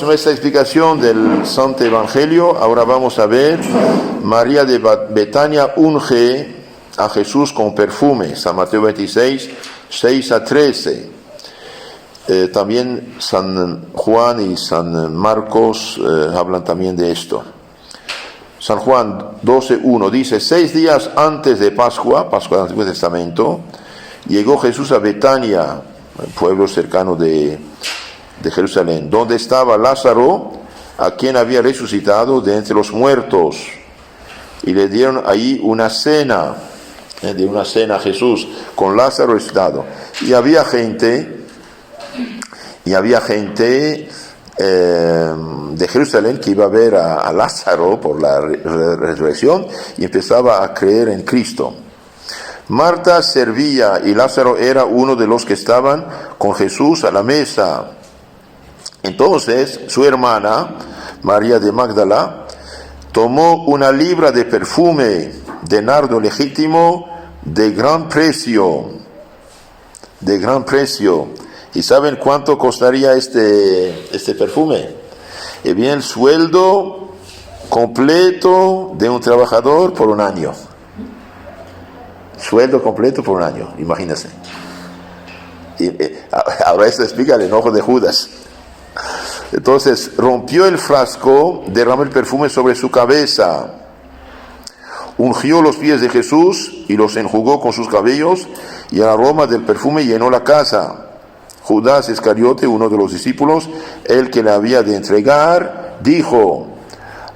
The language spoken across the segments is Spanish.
nuestra explicación del Santo Evangelio. Ahora vamos a ver, María de Betania unge a Jesús con perfume, San Mateo 26, 6 a 13. También San Juan y San Marcos hablan también de esto. San Juan 12:1 dice: 6 días antes de Pascua del Antiguo Testamento, llegó Jesús a Betania, el pueblo cercano de Jerusalén, donde estaba Lázaro, a quien había resucitado de entre los muertos, y le dieron ahí una cena, a Jesús, con Lázaro resucitado. Y había gente de Jerusalén que iba a ver a Lázaro por la resurrección y empezaba a creer en Cristo. Marta servía y Lázaro era uno de los que estaban con Jesús a la mesa. Entonces su hermana, María de Magdala, tomó 1 libra de perfume de nardo legítimo de gran precio. ¿Y saben cuánto costaría este perfume? Bien, el sueldo completo de un trabajador por 1 año. Sueldo completo por 1 año, imagínense. Ahora esto explica el enojo de Judas. Entonces rompió el frasco, derramó el perfume sobre su cabeza, ungió los pies de Jesús y los enjugó con sus cabellos, y el aroma del perfume llenó la casa. Judas Iscariote, uno de los discípulos, el que le había de entregar, dijo: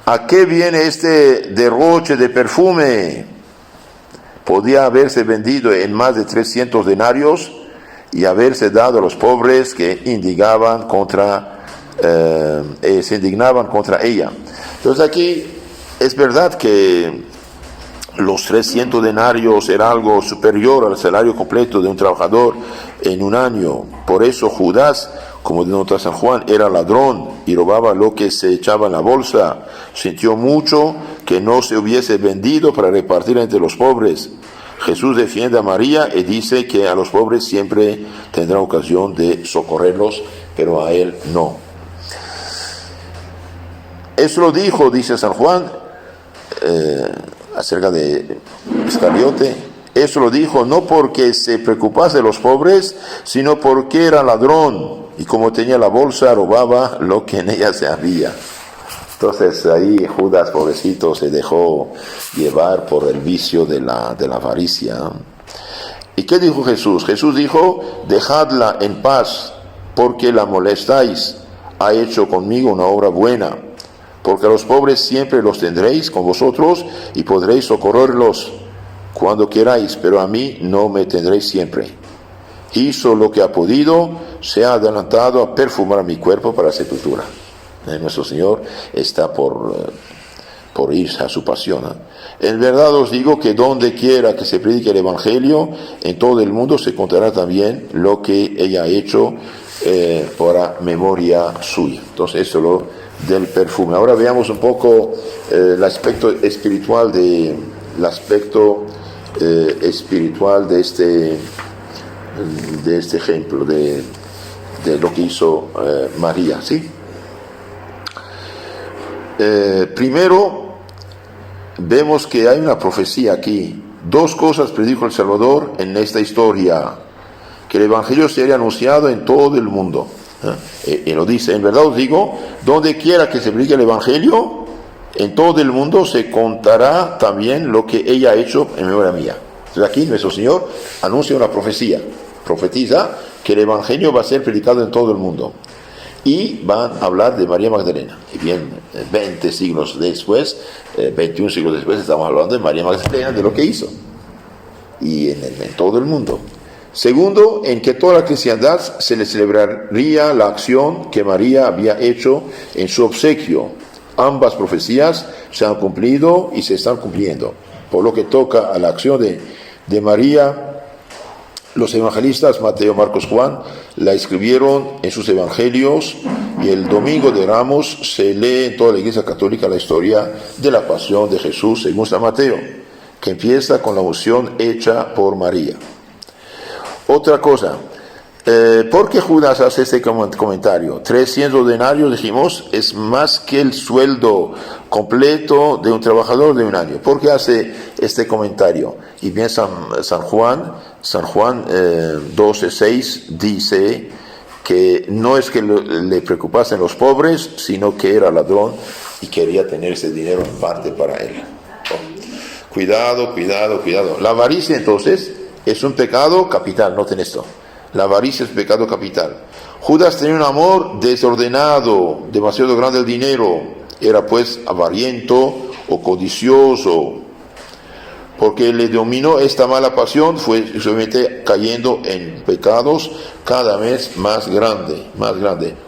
¿a qué viene este derroche de perfume? Podía haberse vendido en más de 300 denarios y haberse dado a los pobres que se indignaban contra ella. Entonces aquí es verdad que los 300 denarios era algo superior al salario completo de un trabajador en 1 año. Por eso Judas, como denota San Juan, era ladrón y robaba lo que se echaba en la bolsa. Sintió mucho que no se hubiese vendido para repartir entre los pobres. Jesús defiende a María y dice que a los pobres siempre tendrá ocasión de socorrerlos, pero a él no. Eso lo dijo, dice San Juan, acerca de Iscariote. Eso lo dijo no porque se preocupase de los pobres, sino porque era ladrón, y como tenía la bolsa, robaba lo que en ella se había. Entonces ahí Judas, pobrecito, se dejó llevar por el vicio de la avaricia. ¿Y qué dijo Jesús? Jesús dijo: dejadla en paz, porque la molestáis. Ha hecho conmigo una obra buena. Porque a los pobres siempre los tendréis con vosotros y podréis socorrerlos cuando queráis, pero a mí no me tendréis siempre. Hizo lo que ha podido, se ha adelantado a perfumar mi cuerpo para sepultura. Nuestro Señor está por irse a su pasión. En verdad os digo que donde quiera que se predique el Evangelio, en todo el mundo se contará también lo que ella ha hecho para memoria suya. Entonces eso lo del perfume. Ahora veamos un poco el aspecto espiritual de este ejemplo de lo que hizo María, ¿sí? Primero vemos que hay una profecía aquí. 2 cosas predijo el Salvador en esta historia: que el Evangelio sería anunciado en todo el mundo. Y lo dice: en verdad os digo, donde quiera que se predique el Evangelio, en todo el mundo se contará también lo que ella ha hecho en memoria mía. Entonces aquí nuestro Señor anuncia una profecía, profetiza que el Evangelio va a ser predicado en todo el mundo. Y van a hablar de María Magdalena. Y bien, 20 siglos después, 21 siglos después, estamos hablando de María Magdalena, de lo que hizo. Y en todo el mundo. Segundo, en que toda la cristiandad se le celebraría la acción que María había hecho en su obsequio. Ambas profecías se han cumplido y se están cumpliendo. Por lo que toca a la acción de María, los evangelistas Mateo, Marcos, Juan la escribieron en sus evangelios, y el domingo de Ramos se lee en toda la Iglesia Católica la historia de la pasión de Jesús según San Mateo, que empieza con la unción hecha por María. Otra cosa, ¿Por qué Judas hace este comentario? 300 denarios, dijimos, es más que el sueldo completo de un trabajador de un año. ¿Por qué hace este comentario? Y bien San Juan 12:6 dice que no es que le preocupasen los pobres, sino que era ladrón y quería tener ese dinero en parte para él. Cuidado. La avaricia entonces es un pecado capital, noten esto. La avaricia es pecado capital. Judas tenía un amor desordenado, demasiado grande el dinero. Era pues avariento o codicioso. Porque le dominó esta mala pasión, fue solamente cayendo en pecados cada vez más grande.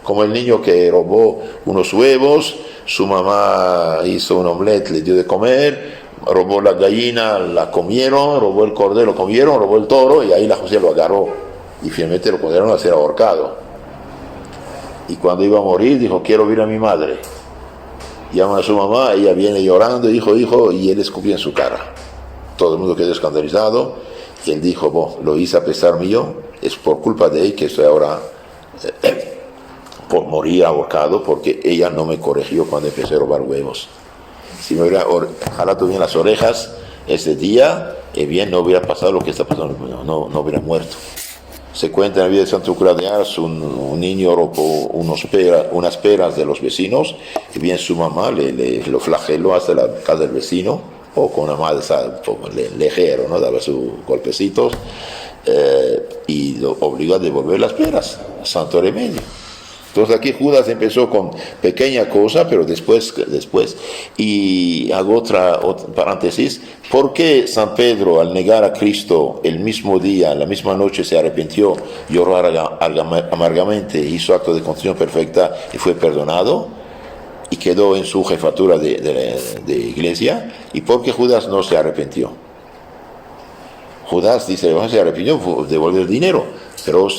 Como el niño que robó unos huevos, su mamá hizo un omelette, le dio de comer, robó la gallina, la comieron, robó el cordero, lo comieron, robó el toro, y ahí la José lo agarró. Y finalmente lo condenaron a ser ahorcado. Y cuando iba a morir, dijo, quiero ver a mi madre. Llaman a su mamá, ella viene llorando, hijo, y él escupía en su cara. Todo el mundo quedó escandalizado, y él dijo, lo hice a pesar mío, es por culpa de él que estoy ahora por morir ahorcado, porque ella no me corrigió cuando empecé a robar huevos. Si me hubiera jalado bien las orejas ese día, bien no hubiera pasado lo que está pasando, no hubiera muerto. Se cuenta en la vida de Santo Cura de Ars, un niño robó unas peras de los vecinos, y bien su mamá lo flageló hasta la casa del vecino, o con una madre un poco ligero, ¿no? Daba sus golpecitos, y lo obligó a devolver las peras, santo remedio. Entonces aquí Judas empezó con pequeña cosa, pero después, y hago otra paréntesis, ¿por qué San Pedro al negar a Cristo el mismo día, la misma noche se arrepintió, lloró amargamente, hizo acto de contrición perfecta y fue perdonado? Y quedó en su jefatura de iglesia. ¿Y por qué Judas no se arrepintió? Judas dice, se arrepintió, devolver el dinero, pero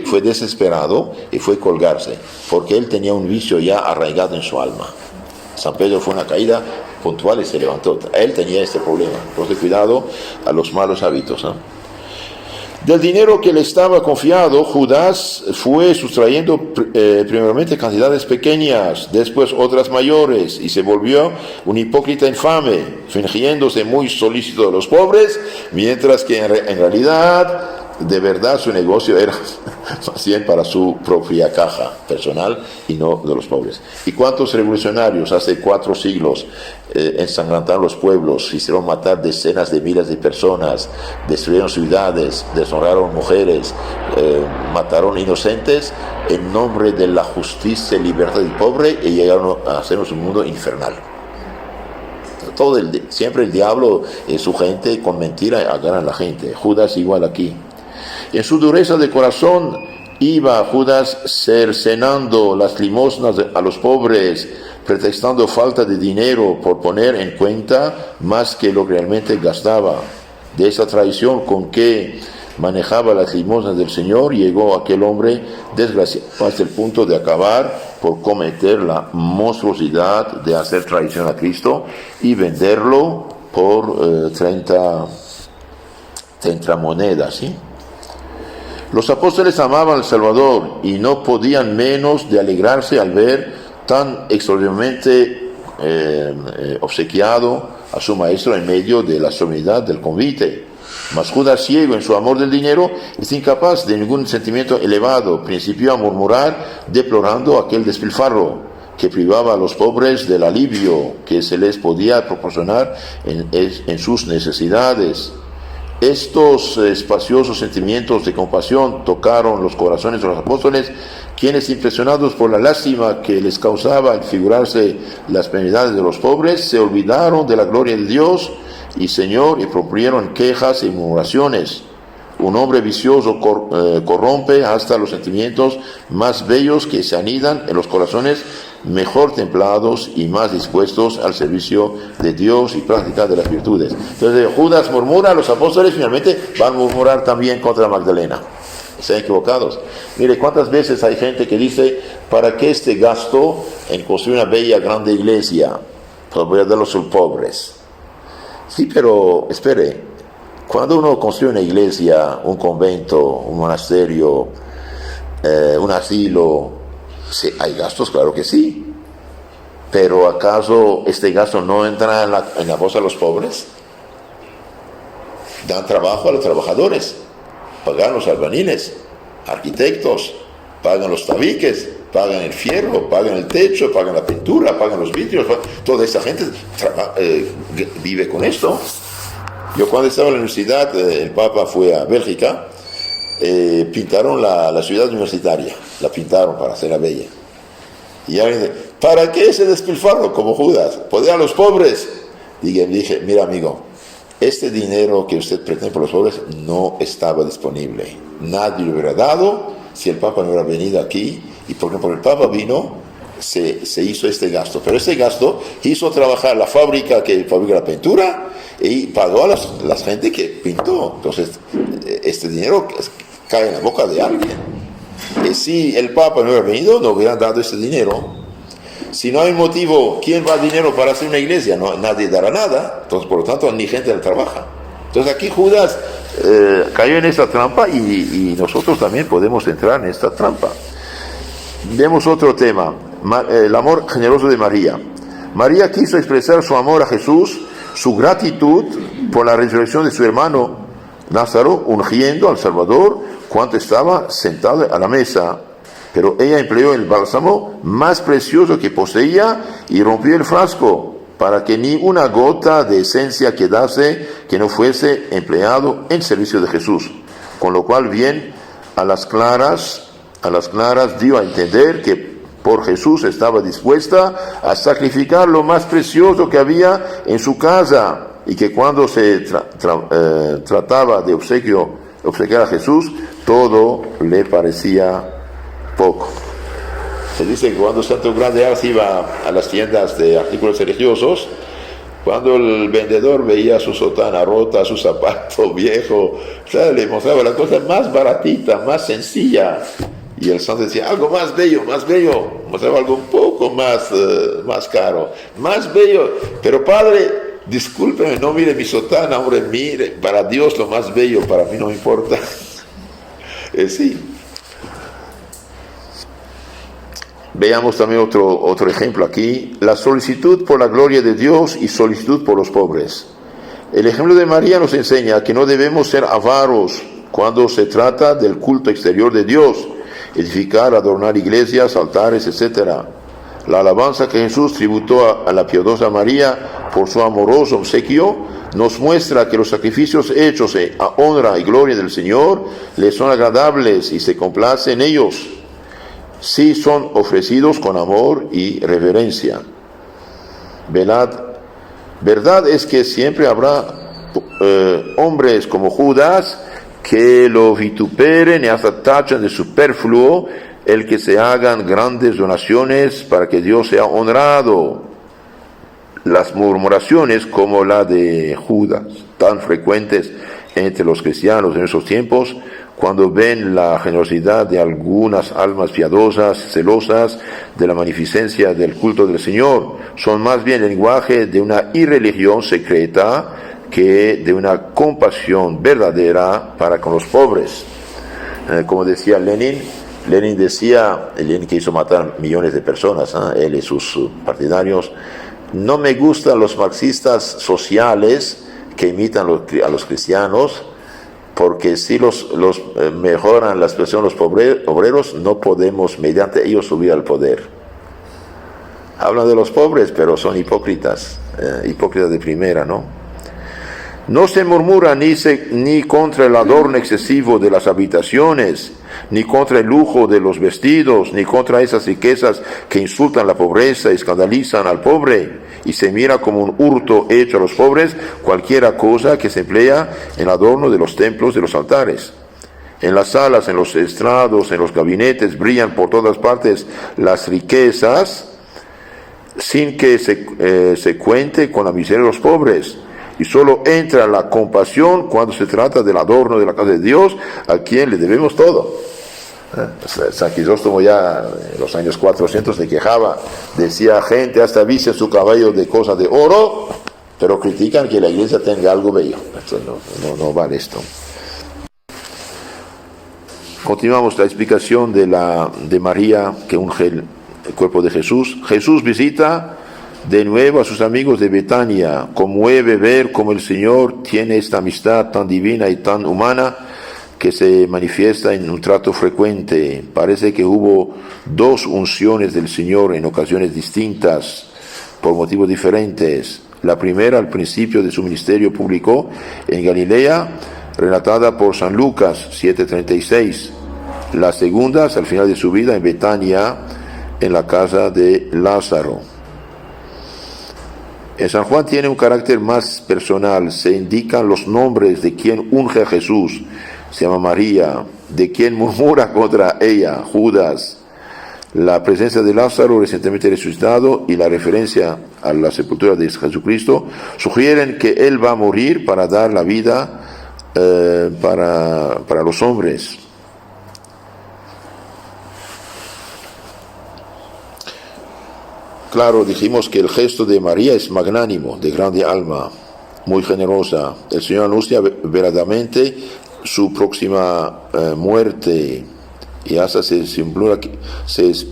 fue desesperado y fue colgarse, porque él tenía un vicio ya arraigado en su alma. San Pedro fue una caída puntual y se levantó. Él tenía este problema. Entonces, cuidado a los malos hábitos, ¿no? Del dinero que le estaba confiado, Judas fue sustrayendo primeramente cantidades pequeñas, después otras mayores, y se volvió un hipócrita infame, fingiéndose muy solícito de los pobres, mientras que en realidad, de verdad, su negocio era más bien para su propia caja personal y no de los pobres. ¿Y cuántos revolucionarios hace 4 siglos ensangrantaron los pueblos, hicieron matar decenas de miles de personas, destruyeron ciudades, deshonraron mujeres, mataron inocentes en nombre de la justicia y libertad del pobre, y llegaron a hacernos un mundo infernal? Siempre el diablo y su gente con mentira agarran a la gente. Judas igual aquí. En su dureza de corazón iba Judas cercenando las limosnas a los pobres, pretextando falta de dinero por poner en cuenta más que lo que realmente gastaba. De esa traición con que manejaba las limosnas del Señor, llegó aquel hombre desgraciado hasta el punto de acabar por cometer la monstruosidad de hacer traición a Cristo y venderlo por 30 monedas, ¿sí? Los apóstoles amaban al Salvador y no podían menos de alegrarse al ver tan extraordinariamente obsequiado a su maestro en medio de la solemnidad del convite. Mas Judas, ciego en su amor del dinero, es incapaz de ningún sentimiento elevado, principió a murmurar deplorando aquel despilfarro que privaba a los pobres del alivio que se les podía proporcionar en sus necesidades. Estos espaciosos sentimientos de compasión tocaron los corazones de los apóstoles, quienes, impresionados por la lástima que les causaba al figurarse las penalidades de los pobres, se olvidaron de la gloria de Dios y Señor y propusieron quejas y murmuraciones. Un hombre vicioso corrompe hasta los sentimientos más bellos que se anidan en los corazones mejor templados y más dispuestos al servicio de Dios y práctica de las virtudes. Entonces Judas murmura, los apóstoles finalmente van a murmurar también contra Magdalena. Están equivocados. Mire, cuántas veces hay gente que dice, ¿para qué este gasto en construir una bella, grande iglesia? Pues voy a darlos a los pobres. Sí, pero espere, cuando uno construye una iglesia, un convento, un monasterio, un asilo. Sí, hay gastos, claro que sí. Pero ¿acaso este gasto no entra en la bolsa de los pobres? Dan trabajo a los trabajadores, pagan los albañiles, arquitectos, pagan los tabiques, pagan el fierro, pagan el techo, pagan la pintura, pagan los vidrios. Toda esta gente vive con esto. Yo cuando estaba en la universidad, el Papa fue a Bélgica, pintaron la ciudad universitaria, la pintaron para hacerla bella. Y alguien dice, ¿para qué ese despilfarro como Judas? ¿Poder a los pobres? Dije, mira amigo, este dinero que usted pretende por los pobres no estaba disponible. Nadie lo hubiera dado si el Papa no hubiera venido aquí. Y porque el Papa vino, se hizo este gasto. Pero este gasto hizo trabajar la fábrica que fabrica la pintura y pagó a la gente que pintó. Entonces, este dinero cae en la boca de alguien. Y si el Papa no hubiera venido, no hubieran dado este dinero. Si no hay motivo, ¿quién va a dinero para hacer una iglesia? No, nadie dará nada. Entonces, por lo tanto, ni gente la trabaja. Entonces, aquí Judas cayó en esta trampa y nosotros también podemos entrar en esta trampa. Vemos otro tema, el amor generoso de María. María quiso expresar su amor a Jesús, su gratitud por la resurrección de su hermano Lázaro, ungiendo al Salvador cuando estaba sentado a la mesa. Pero ella empleó el bálsamo más precioso que poseía y rompió el frasco para que ni una gota de esencia quedase que no fuese empleado en servicio de Jesús. Con lo cual bien a las claras dio a entender que por Jesús estaba dispuesta a sacrificar lo más precioso que había en su casa y que cuando se trataba de obsequiar a Jesús, todo le parecía poco. Se dice que cuando Santo Grande Ars iba a las tiendas de artículos religiosos, cuando el vendedor veía su sotana rota, su zapato viejo, le mostraba la cosa más baratita, más sencilla, y el santo decía, algo más bello, mostraba algo un poco más caro, más bello, pero padre, discúlpeme, no mire mi sotana, hombre, mire, para Dios lo más bello, para mí no me importa. Sí. Veamos también otro ejemplo aquí, la solicitud por la gloria de Dios y solicitud por los pobres. El ejemplo de María nos enseña que no debemos ser avaros cuando se trata del culto exterior de Dios, edificar, adornar iglesias, altares, etc. La alabanza que Jesús tributó a la piadosa María por su amoroso obsequio nos muestra que los sacrificios hechos a honra y gloria del Señor le son agradables y se complace en ellos, si son ofrecidos con amor y reverencia. Verdad es que siempre habrá hombres como Judas que lo vituperen y hasta tachan de superfluo el que se hagan grandes donaciones para que Dios sea honrado. Las murmuraciones como la de Judas, tan frecuentes entre los cristianos en esos tiempos, cuando ven la generosidad de algunas almas piadosas, celosas de la magnificencia del culto del Señor, son más bien el lenguaje de una irreligión secreta que de una compasión verdadera para con los pobres. Como decía Lenin que hizo matar millones de personas, él y sus partidarios, no me gustan los marxistas sociales que imitan a los cristianos, porque si los mejoran la situación de los obreros, no podemos mediante ellos subir al poder. Hablan de los pobres, pero son hipócritas de primera, ¿no? No se murmura ni contra el adorno excesivo de las habitaciones, ni contra el lujo de los vestidos, ni contra esas riquezas que insultan la pobreza y escandalizan al pobre, y se mira como un hurto hecho a los pobres cualquiera cosa que se emplea en el adorno de los templos, de los altares. En las salas, en los estrados, en los gabinetes brillan por todas partes las riquezas, sin que se cuente con la miseria de los pobres. Y solo entra la compasión cuando se trata del adorno de la casa de Dios, a quien le debemos todo. San Crisóstomo ya en los años 400 se quejaba, decía, gente hasta viste su caballo de cosas de oro, pero critican que la iglesia tenga algo bello. Esto no vale esto. Continuamos la explicación de María que unge el cuerpo de Jesús. Jesús visita de nuevo a sus amigos de Betania. Conmueve ver cómo el Señor tiene esta amistad tan divina y tan humana que se manifiesta en un trato frecuente. Parece que hubo dos unciones del Señor en ocasiones distintas, por motivos diferentes. La primera al principio de su ministerio público en Galilea, relatada por San Lucas 7:36. La segunda al final de su vida en Betania, en la casa de Lázaro. En San Juan tiene un carácter más personal. Se indican los nombres de quien unge a Jesús. Se llama María. De quien murmura contra ella, Judas. La presencia de Lázaro recientemente resucitado y la referencia a la sepultura de Jesucristo sugieren que Él va a morir para dar la vida para los hombres. Claro, dijimos que el gesto de María es magnánimo, de grande alma, muy generosa. El Señor anuncia verdaderamente su próxima muerte y hasta se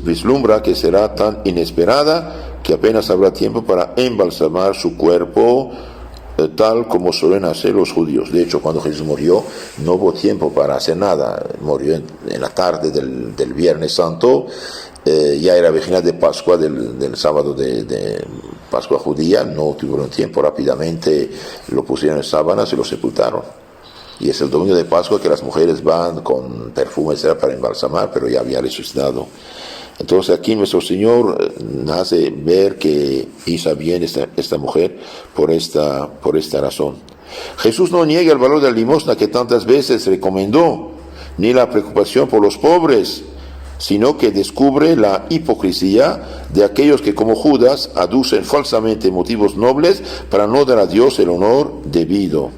vislumbra que será tan inesperada que apenas habrá tiempo para embalsamar su cuerpo, tal como suelen hacer los judíos. De hecho, cuando Jesús murió, no hubo tiempo para hacer nada. Murió en la tarde del Viernes Santo. Ya era vigilia de Pascua, del sábado de Pascua judía. No tuvieron tiempo, rápidamente lo pusieron en sábanas y lo sepultaron. Y es el domingo de Pascua que las mujeres van con perfume, etc., para embalsamar, pero ya había resucitado. Entonces aquí nuestro Señor hace ver que hizo bien esta mujer por esta razón. Jesús no niega el valor de la limosna que tantas veces recomendó, ni la preocupación por los pobres, sino que descubre la hipocresía de aquellos que, como Judas, aducen falsamente motivos nobles para no dar a Dios el honor debido.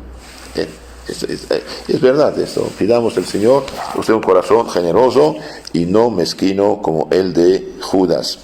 Es verdad esto. Pidamos al Señor usted un corazón generoso y no mezquino como el de Judas.